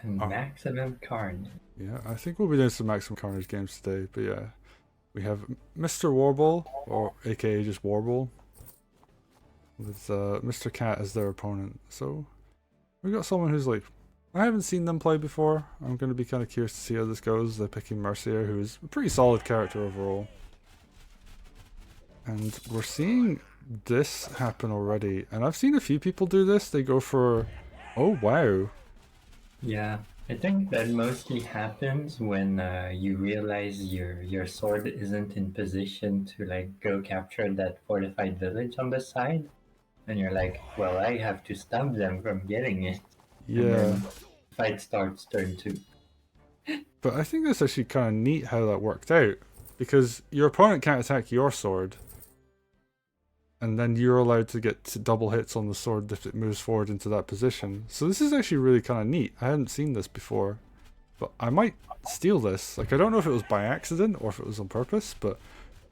Oh, Maximum Carnage. yeah, I think we'll be doing some Maximum Carnage games today, but yeah. We have Mr. Warble, or aka just Warble, with Mr.Cat as their opponent. So, we got someone who's like, I haven't seen them play before. I'm going to be kind of curious to see how this goes. They're picking Mercia, who is a pretty solid character overall. And we're seeing this happen already. And I've seen a few people do this. They go for, oh wow. Yeah, I think that mostly happens when you realize your sword isn't in position to like go capture that fortified village on the side, and you're like, well, I have to stop them from getting it, and Yeah. then fight starts turn two. But I think that's actually kind of neat how that worked out. Because your opponent can't attack your sword. And then you're allowed to get double hits on the sword if it moves forward into that position. So this is actually really kind of neat. I hadn't seen this before. But I might steal this. Like, I don't know if it was by accident or if it was on purpose, but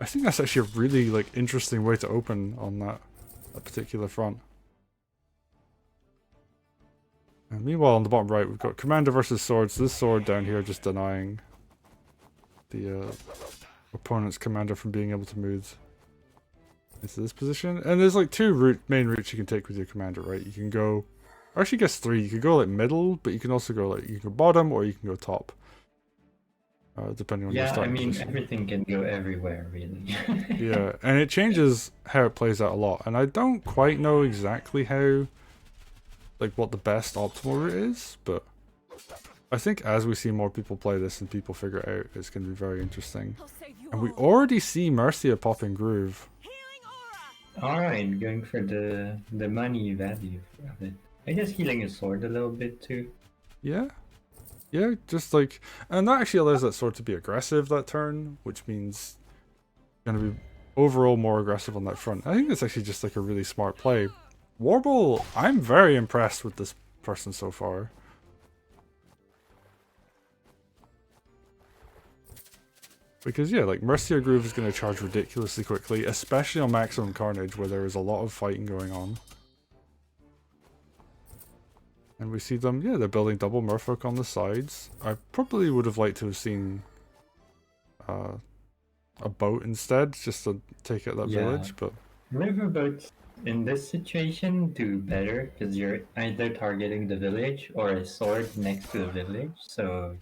I think that's actually a really like interesting way to open on that particular front. And meanwhile, on the bottom right, we've got Commander versus Sword. So this sword down here just denying the opponent's commander from being able to move into this position. And there's like two main routes you can take with your commander, right? You can go, or actually I guess three. You could go like middle, but you can also go like, you can go bottom or you can go top. Depending on your Yeah, I starting mean, position. everything can go everywhere, really. Yeah, and it changes how it plays out a lot. And I don't quite know exactly how, like what the best optimal route is, but I think as we see more people play this and people figure it out, it's going to be very interesting. And we already see Mercia popping Groove. Alright, going for the money value of it. I guess healing his sword a little bit too. Yeah. Yeah, just like, and that actually allows that sword to be aggressive that turn, which means going to be overall more aggressive on that front. I think that's actually just like a really smart play. Warble, I'm very impressed with this person so far. Because yeah, like Mercia Groove is going to charge ridiculously quickly, especially on Maximum Carnage where there is a lot of fighting going on. And we see them, yeah, they're building double merfolk on the sides. I probably would have liked to have seen a boat instead, just to take out that village, but... Riverboats in this situation do better, because you're either targeting the village or a sword next to the village, so...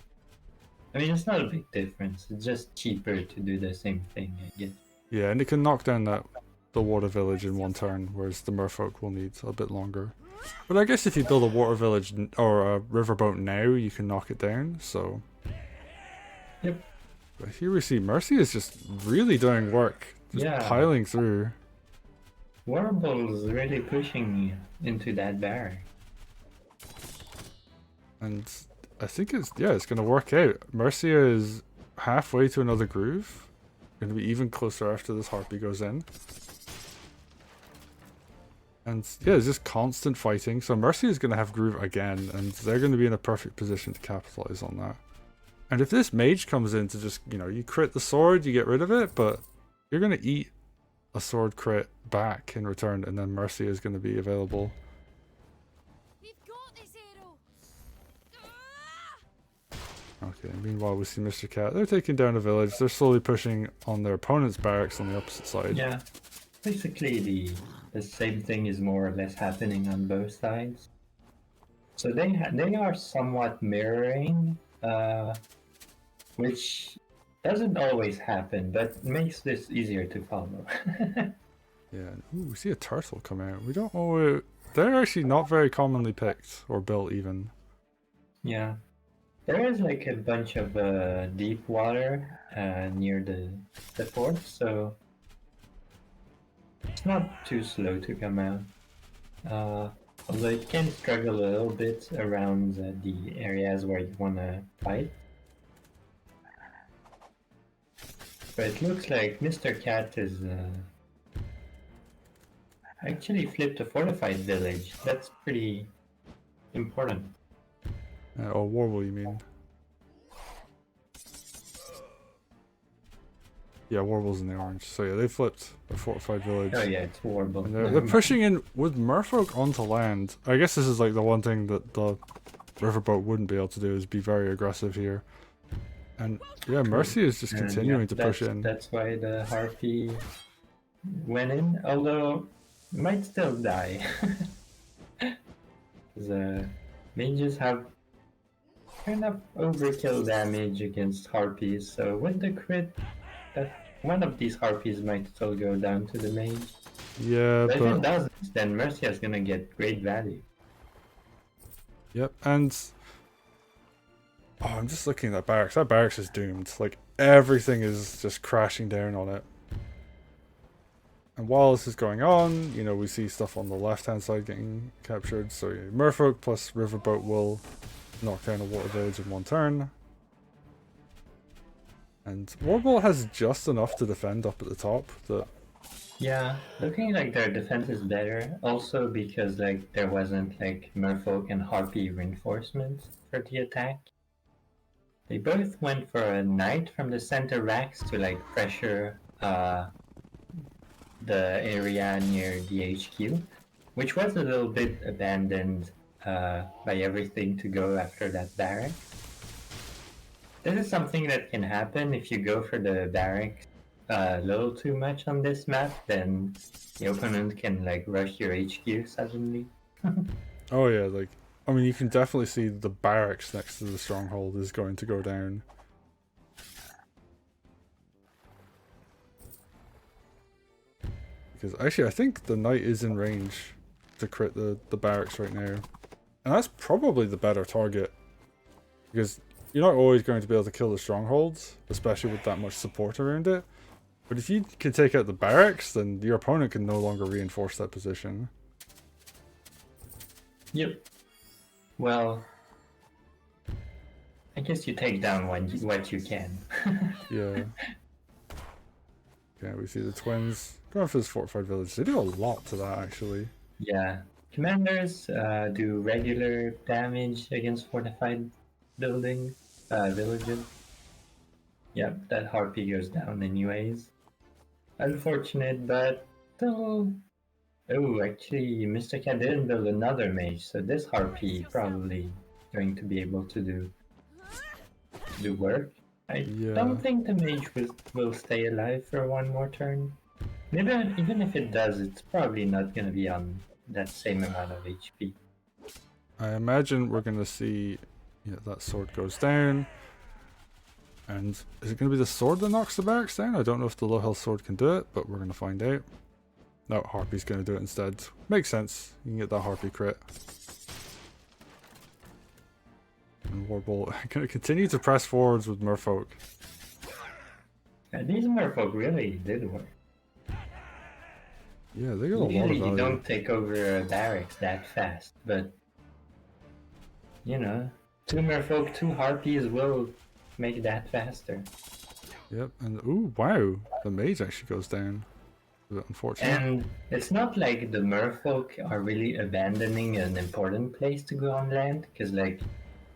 I mean, it's not a big difference. It's just cheaper to do the same thing, I guess. Yeah, and it can knock down the water village in one turn, whereas the merfolk will need a bit longer. But I guess if you build a water village or a riverboat now, you can knock it down, so... Yep. But here we see Mercia is just really doing work, just piling through. Warble's really pushing into that barrier. And I think it's going to work out. Mercia is halfway to another groove. Going to be even closer after this harpy goes in. And yeah, it's just constant fighting. So Mercia is going to have groove again, and they're going to be in a perfect position to capitalize on that. And if this mage comes in to just, you know, you crit the sword, you get rid of it, but you're going to eat a sword crit back in return, and then Mercia is going to be available. Okay, meanwhile we see Mr.Cat. They're taking down a village. They're slowly pushing on their opponent's barracks on the opposite side. Yeah, basically the same thing is more or less happening on both sides. So they are somewhat mirroring, which doesn't always happen, but makes this easier to follow. Yeah, ooh, we see a turtle come out. We don't know. They're actually not very commonly picked or built even. Yeah. There is like a bunch of deep water near the fort, so it's not too slow to come out. Although it can struggle a little bit around the areas where you want to fight. But it looks like Mr.Cat is actually flipped a fortified village. That's pretty important. Oh, Warble, you mean? Yeah, Warble's in the orange. So yeah, they flipped a fortified village. Oh yeah, it's Warble. And they're pushing in with merfolk onto land. I guess this is like the one thing that the Riverboat wouldn't be able to do is be very aggressive here. And yeah, Mercia is just continuing to push in. That's why the Harpy went in, although might still die. The mages have kind of overkill damage against Harpies, so with the crit, one of these Harpies might still go down to the mage. Yeah, but if it doesn't, then Mercia is gonna get great value. Yep, and oh, I'm just looking at that barracks. That barracks is doomed. Like everything is just crashing down on it. And while this is going on, you know, we see stuff on the left-hand side getting captured. So Merfolk plus Riverboat will knock down a water village in one turn. And Warble has just enough to defend up at the top that... Yeah, looking like their defense is better. Also because like there wasn't like Merfolk and Harpy reinforcements for the attack. They both went for a knight from the center racks to like pressure the area near the HQ, which was a little bit abandoned by everything to go after that barrack. This is something that can happen if you go for the barracks a little too much on this map, then the opponent can like rush your HQ suddenly. Oh yeah, like, I mean, you can definitely see the barracks next to the stronghold is going to go down. Because actually I think the knight is in range to crit the barracks right now. And that's probably the better target. Because you're not always going to be able to kill the strongholds, especially with that much support around it. But if you can take out the barracks, then your opponent can no longer reinforce that position. Yep. Well, I guess you take down what you can. Yeah. Yeah, we see the twins going for this fortified village. They do a lot to that, actually. Yeah. Commanders do regular damage against fortified villages. Yep, that Harpy goes down anyways. Unfortunate, but still... Oh, actually, Mr.Cat didn't build another mage, so this Harpy probably going to be able to do work. I don't think the mage will stay alive for one more turn. Maybe even if it does, it's probably not going to be on that same amount of HP. I imagine we're going to see that sword goes down. And is it going to be the sword that knocks the barracks down? I don't know if the low health sword can do it, but we're going to find out. No, Harpy's going to do it instead. Makes sense. You can get that Harpy crit. And Warble going to continue to press forwards with Merfolk. Yeah, these Merfolk really did work. Yeah, they got a lot of Usually value. You don't take over barracks that fast, but you know, 2 Merfolk, 2 Harpies will make that faster. Yep, and ooh, wow, the mage actually goes down. A bit unfortunate. And it's not like the Merfolk are really abandoning an important place to go on land, because like,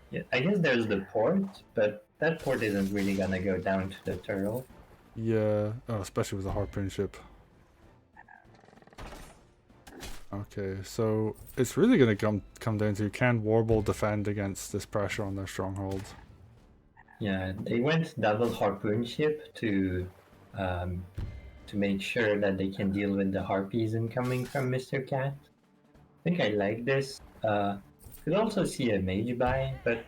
yeah, I guess there's the port, but that port isn't really gonna go down to the turtle. Yeah, oh, especially with the harpoon ship. Okay, so it's really going to come down to, can Warble defend against this pressure on their stronghold? Yeah, they went double harpoon ship to make sure that they can deal with the Harpies incoming from Mr.Cat. I think I like this. Could also see a mage buy, but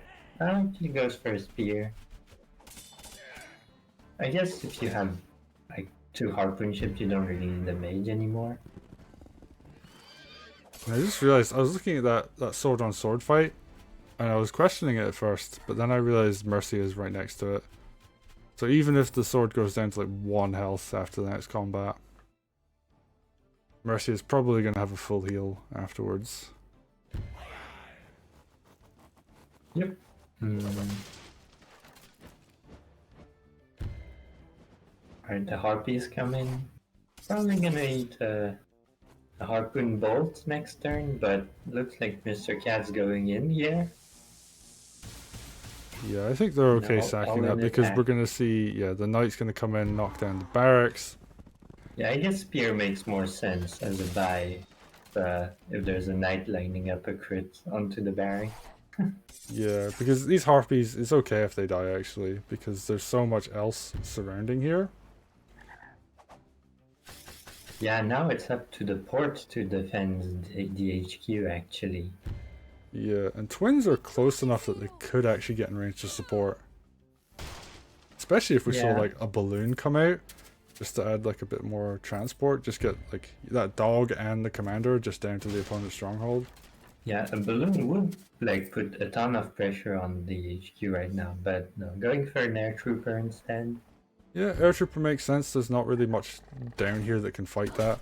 he goes for a spear. I guess if you have like 2 harpoon ships, you don't really need a mage anymore. I just realized, I was looking at that sword on sword fight, and I was questioning it at first, but then I realized Mercia is right next to it. So even if the sword goes down to like 1 health after the next combat, Mercia is probably going to have a full heal afterwards. Yep. Alright, the Harpies come in. Probably gonna eat a harpoon bolt next turn, but looks like Mr. Cat's going in here. Yeah, I think they're okay sacking that because we're going to see, the knight's going to come in, knock down the barracks. Yeah, I guess spear makes more sense as a buy if there's a knight lining up a crit onto the barrack. Yeah, because these harpies, it's okay if they die actually, because there's so much else surrounding here. Yeah, now it's up to the port to defend the HQ actually. Yeah, and twins are close enough that they could actually get in range to support. Especially if we saw Yeah. like a balloon come out, just to add like a bit more transport, just get like that dog and the commander just down to the opponent's stronghold. Yeah, a balloon would like put a ton of pressure on the HQ right now, but no, going for an air trooper instead. Yeah, air trooper makes sense. There's not really much down here that can fight that.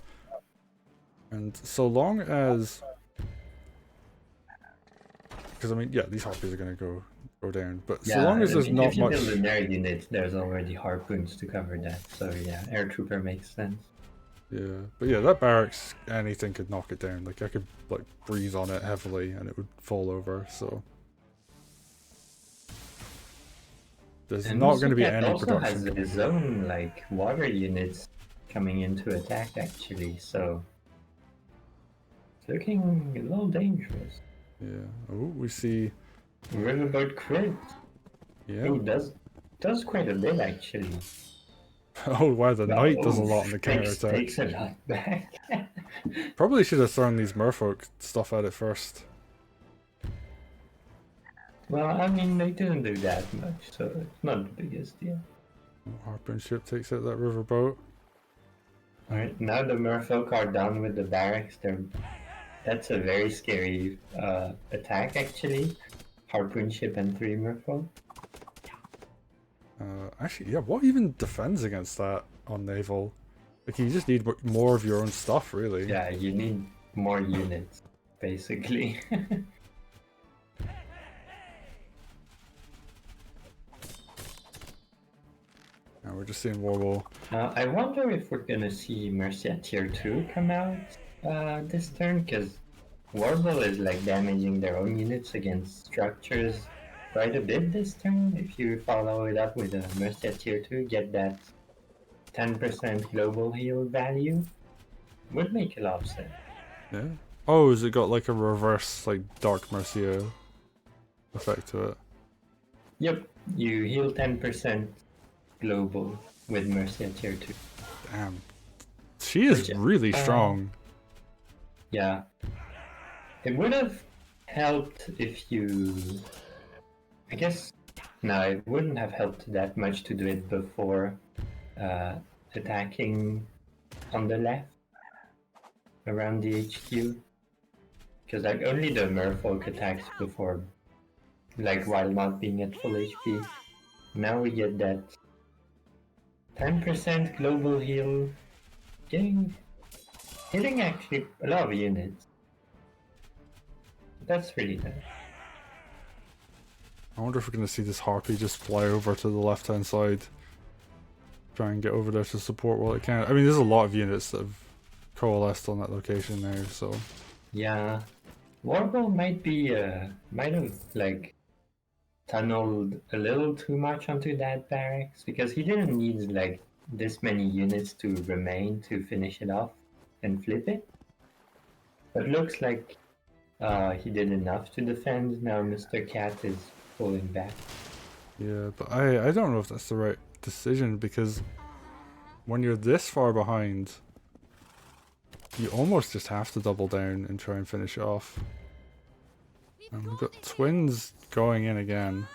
And so long as, because I mean, yeah, these harpies are gonna go down, but so Yeah, long I as there's mean, not if you much. build an air unit, there's already harpoons to cover that. So yeah, air trooper makes sense. Yeah, but yeah, that barracks, anything could knock it down. Like I could like breathe on it heavily and it would fall over. So there's And not going to be Mr.Cat any also has production. his own like water units coming into attack actually, so it's looking a little dangerous. Yeah. Oh, we see. Riverboat crit. Yeah. Ooh, does quite a bit actually. Oh wow, the knight does a Oh, lot on the counter takes attack. a lot back. Probably should have thrown these merfolk stuff at it first. Well, I mean, they didn't do that much, so it's not the biggest deal. Harpoon ship takes out that riverboat. Alright, now the merfolk are done with the barracks. That's a very scary attack, actually. Harpoon ship and 3 merfolk. Actually, yeah. What even defends against that on naval? Like you just need more of your own stuff, really. Yeah, you need more units, basically. Now we're just seeing Warble. I wonder if we're gonna see Mercia tier 2 come out this turn, because Warble is like damaging their own units against structures quite a bit this turn. If you follow it up with a Mercia tier 2, get that 10% global heal value, would make a lot of sense. Yeah. Oh, has it got like a reverse, like Dark Mercia effect to it? Yep, you heal 10% global with Mercia tier 2. Damn. She is Which, really strong. Yeah. It would have helped if you... I guess... No, it wouldn't have helped that much to do it before attacking on the left around the HQ. Because like only the merfolk attacks before, like while not being at full HP. Now we get that 10% global heal, hitting actually a lot of units. That's really nice. I wonder if we're going to see this harpy just fly over to the left hand side. Try and get over there to support while it can. I mean, there's a lot of units that have coalesced on that location now, so... Yeah. Warble might have like tunneled a little too much onto that barracks because he didn't need like this many units to remain to finish it off and flip it. But looks like he did enough to defend. Now Mr.Cat is pulling back. Yeah, but I don't know if that's the right decision because when you're this far behind, you almost just have to double down and try and finish it off. And we've got twins going in again.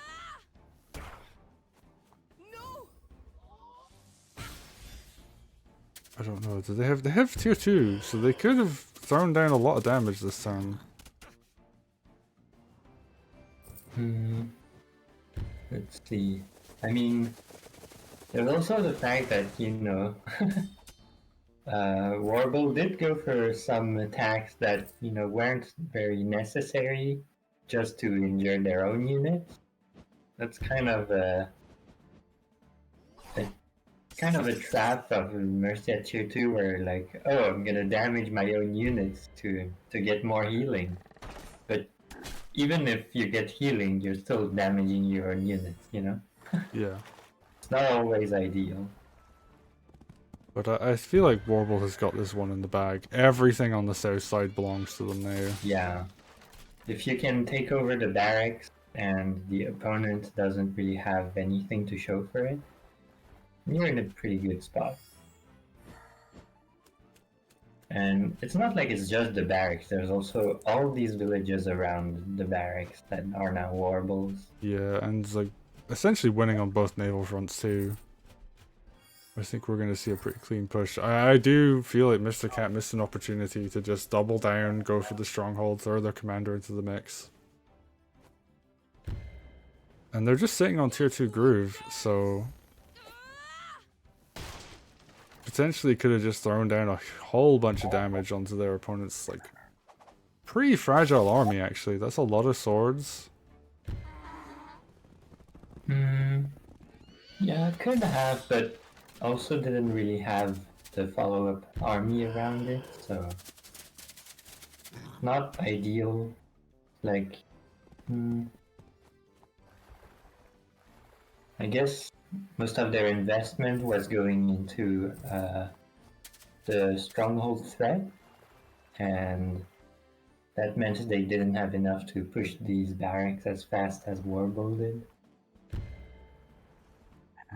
I don't know. Do they have tier 2, so they could have thrown down a lot of damage this turn. Let's see. I mean, there's also the fact that, you know, Warble did go for some attacks that, you know, weren't very necessary just to injure their own units. That's kind of a trap of Mercia tier 2 where like, oh, I'm gonna damage my own units to get more healing. But even if you get healing, you're still damaging your own units, you know? Yeah. It's not always ideal. But I feel like Warble has got this one in the bag. Everything on the south side belongs to them now. Yeah. if you can take over the barracks and the opponent doesn't really have anything to show for it, you're in a pretty good spot. And it's not like it's just the barracks, there's also all these villages around the barracks that are now warbles. Yeah, and like essentially winning on both naval fronts too. I think we're going to see a pretty clean push. I do feel like Mr.Cat missed an opportunity to just double down, go for the stronghold, throw their commander into the mix. And they're just sitting on tier 2 groove, so potentially could have just thrown down a whole bunch of damage onto their opponent's like pretty fragile army actually. That's a lot of swords. Yeah, it could have, but also didn't really have the follow-up army around it, so not ideal. Like, I guess most of their investment was going into the stronghold threat, and that meant they didn't have enough to push these barracks as fast as Warble did.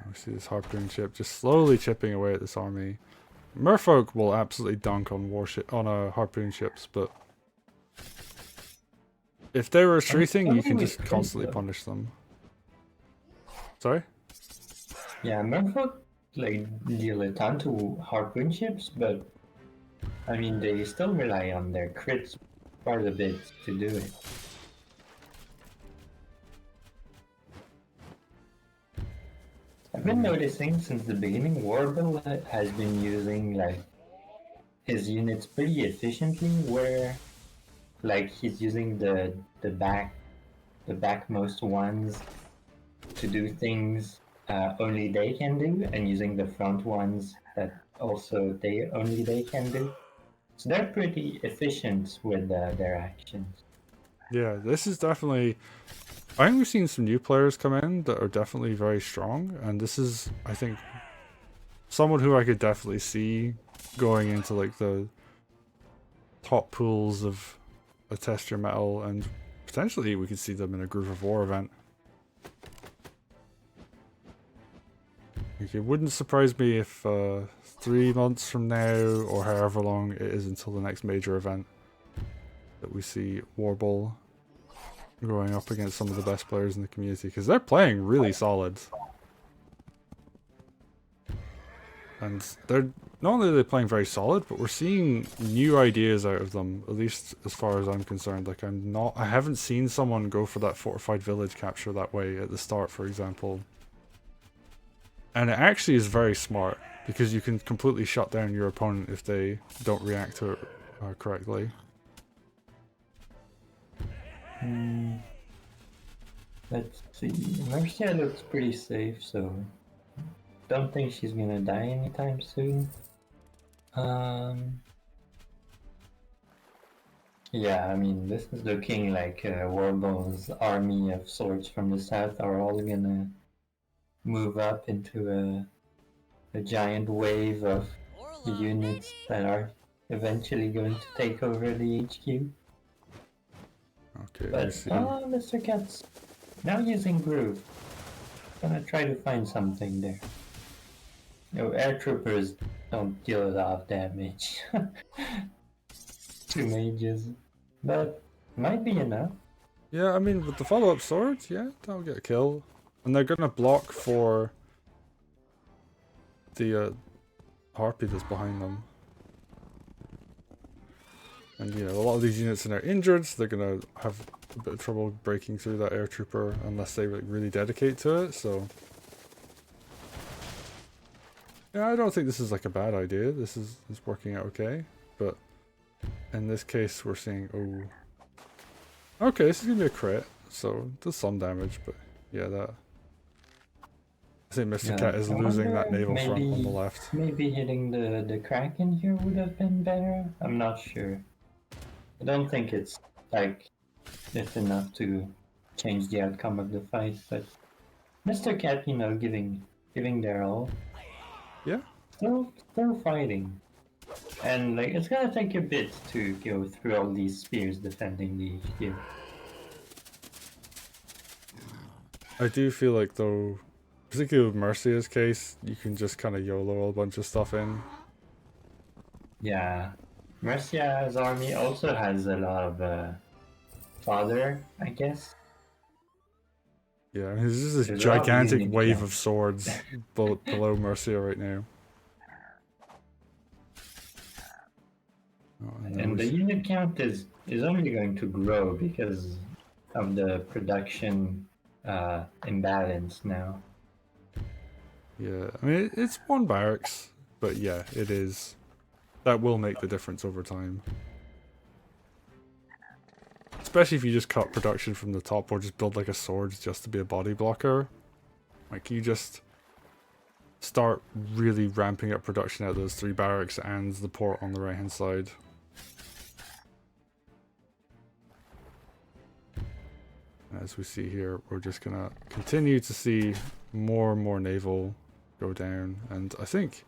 We see this harpoon ship just slowly chipping away at this army. Merfolk will absolutely dunk on harpoon ships, but if they were retreating, you can just constantly punish them. Sorry? Yeah, Merfolk like deal a ton to harpoon ships, but I mean they still rely on their crits quite a bit to do it. I've been noticing since the beginning, Warble has been using like his units pretty efficiently, where like he's using the backmost ones to do things only they can do, and using the front ones that also only they can do. So they're pretty efficient with their actions. Yeah, this is definitely... I think we've seen some new players come in that are definitely very strong, and this is, I think, someone who I could definitely see going into like the top pools of a Test Your Metal, and potentially we could see them in a Groove of War event. Like, it wouldn't surprise me if 3 months from now, or however long it is until the next major event, that we see Warble going up against some of the best players in the community, because they're playing really solid. And they're not only are they playing very solid, but we're seeing new ideas out of them, at least as far as I'm concerned. Like I haven't seen someone go for that fortified village capture that way at the start, for example. And it actually is very smart, because you can completely shut down your opponent if they don't react to it correctly. Let's see. Mercia looks pretty safe, so don't think she's gonna die anytime soon. Yeah, I mean, this is looking like Warble's army of swords from the south are all gonna move up into a giant wave of units that are eventually going to take over the HQ. Okay, But let's see. Mr.Cat's now using Groove. Gonna try to find something there. No, air troopers don't deal a lot of damage to mages, but might be enough. Yeah, I mean, with the follow-up sword, yeah, that'll get a kill. And they're gonna block for the harpy that's behind them. And you know, a lot of these units are now injured, so they're gonna have a bit of trouble breaking through that air trooper unless they like, really dedicate to it, so... Yeah, I don't think this is like a bad idea. This is working out okay, but in this case we're seeing, oh... Okay, this is gonna be a crit, so it does some damage, but yeah, that... I think Mr.Cat is losing that naval front on the left. Maybe hitting the Kraken here would have been better? I'm not sure. I don't think it's like it's enough to change the outcome of the fight, but Mr.Cat, you know, giving their all. Yeah. Still fighting. And like it's gonna take a bit to go through all these spears defending the HQ. I do feel like though, particularly with Mercia's case, you can just kind of YOLO a bunch of stuff in. Yeah. Mercia's army also has a lot of fodder, I guess. Yeah, I mean, there's just this There's a lot of gigantic unit wave count. of swords below Mercia right now. Oh, and then And we the unit count is only going to grow because of the production imbalance now. yeah, I mean, it's one barracks, but yeah, it is. That will make the difference over time. Especially if you just cut production from the top or just build like a sword just to be a body blocker. Like you just start really ramping up production out of those 3 barracks and the port on the right hand side. As we see here, we're just gonna continue to see more and more naval go down, and I think,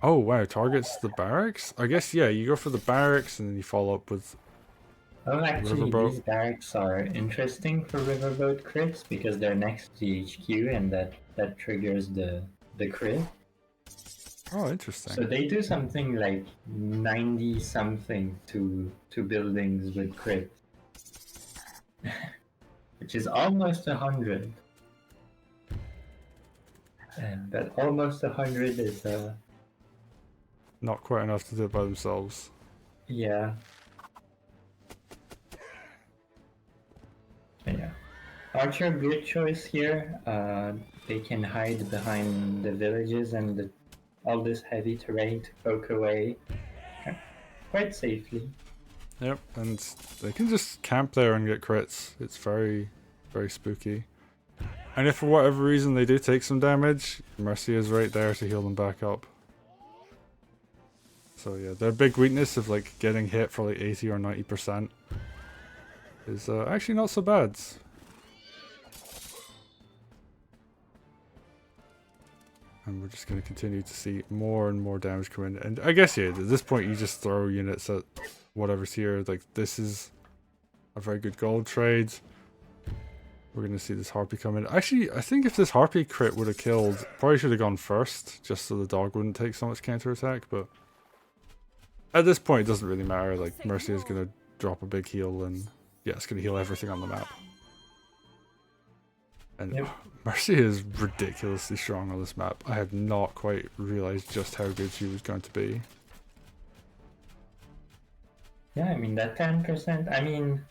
oh wow, targets the barracks? I guess, yeah, you go for the barracks and then you follow up with Oh, actually, riverboat. these barracks are interesting for riverboat crits because they're next to the HQ, and that triggers the crit. Oh, So interesting. they do something like 90 something to buildings with crit, which is almost 100. And that almost 100 is Not quite enough to do it by themselves. yeah. Yeah. Archer, good choice here. They can hide behind the villages and all this heavy terrain to poke away quite safely. Yep, and they can just camp there and get crits. It's very, very spooky. And if for whatever reason they do take some damage, Mercy is right there to heal them back up. So yeah, their big weakness of like getting hit for like 80 or 90% is actually not so bad. And we're just going to continue to see more and more damage come in. And I guess, yeah, at this point you just throw units at whatever's here. Like, this is a very good gold trade. We're going to see this Harpy come in. Actually, I think if this Harpy crit would have killed, probably should have gone first, just so the dog wouldn't take so much counterattack, but at this point it doesn't really matter. Like, Mercy is going to drop a big heal, and yeah, it's going to heal everything on the map. And Yep. Mercy is ridiculously strong on this map. I had not quite realized just how good she was going to be. Yeah, I mean that 10%. I mean,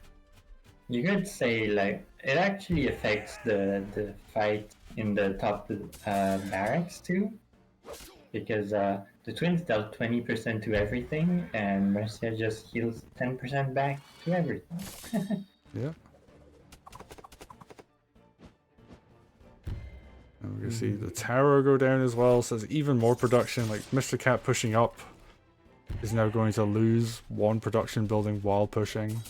you could say like it actually affects the fight in the top barracks too, because the twins dealt 20% to everything, and Mercia just heals 10% back to everything. Yeah. And we're going to see the tower go down as well, so there's even more production. Like, Mr.Cat pushing up is now going to lose 1 production building while pushing.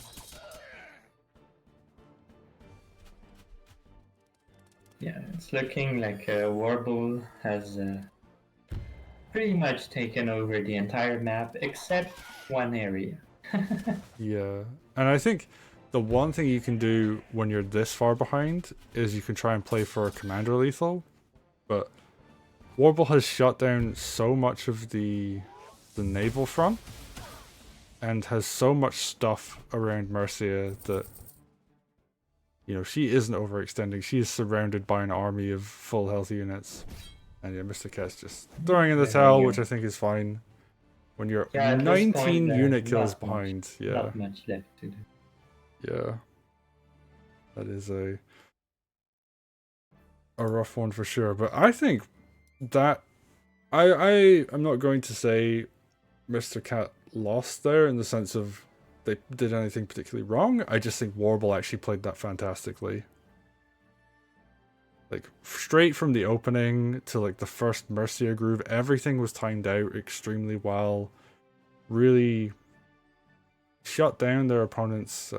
Yeah, it's looking like Warble has pretty much taken over the entire map except one area. Yeah. And I think the one thing you can do when you're this far behind is you can try and play for a commander lethal, but Warble has shut down so much of the naval front and has so much stuff around Mercia that, you know, she isn't overextending. She is surrounded by an army of full health units. And yeah, Mr. Cat's just throwing in the towel, which I think is fine. When you're Yeah, at this 19 point, unit kills not much, behind, yeah. not much left to do. Yeah. That is a rough one for sure. But I think that I am not going to say Mr. Cat lost there in the sense of they did anything particularly wrong. I just think Warble actually played that fantastically. Like, straight from the opening to like the first Mercia groove, everything was timed out extremely well. Really shut down their opponent's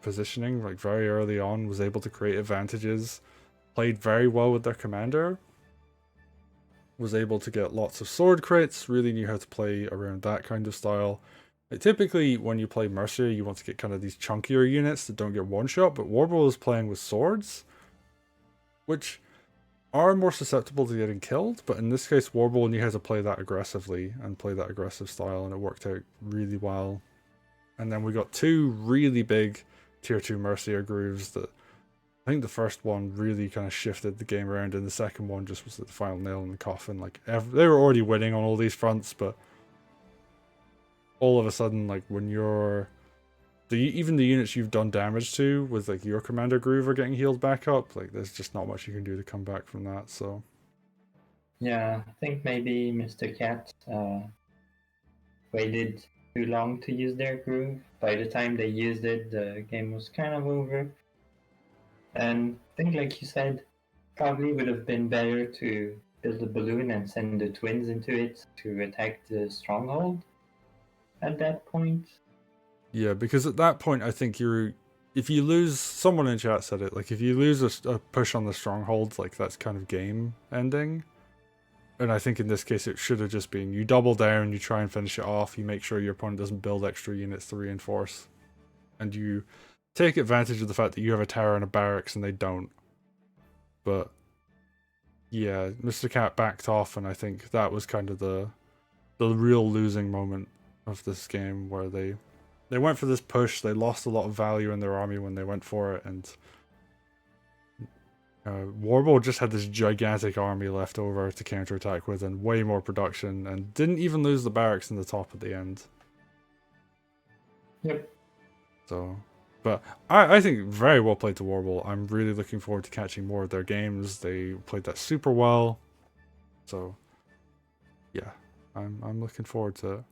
positioning like very early on, was able to create advantages, played very well with their commander, was able to get lots of sword crits, really knew how to play around that kind of style, Like, typically, when you play Mercia, you want to get kind of these chunkier units that don't get one shot, but Warble is playing with swords, which are more susceptible to getting killed, but in this case, Warble knew how to play that aggressively and play that aggressive style, and it worked out really well. And then we got two really big tier 2 Mercia grooves that I think the first one really kind of shifted the game around, and the second one just was the final nail in the coffin. Like, they were already winning on all these fronts, but all of a sudden, like, when you're even the units you've done damage to with like your commander groove are getting healed back up, like there's just not much you can do to come back from that. So Yeah, I think maybe Mr.Cat waited too long to use their groove. By the time they used it, the game was kind of over. And I think, like you said, probably would have been better to build a balloon and send the twins into it to attack the stronghold at that point. yeah, because at that point I think if you lose, someone in chat said it, like if you lose a push on the strongholds, like that's kind of game ending. And I think in this case it should have just been you double down, you try and finish it off, you make sure your opponent doesn't build extra units to reinforce, and you take advantage of the fact that you have a tower and a barracks and they don't. But yeah, Mr.Cat backed off, and I think that was kind of the real losing moment of this game, where they went for this push, they lost a lot of value in their army when they went for it, and Warble just had this gigantic army left over to counterattack with, and way more production, and didn't even lose the barracks in the top at the end. Yep. So, but I think very well played to Warble. I'm really looking forward to catching more of their games. They played that super well. So, yeah, I'm looking forward to it.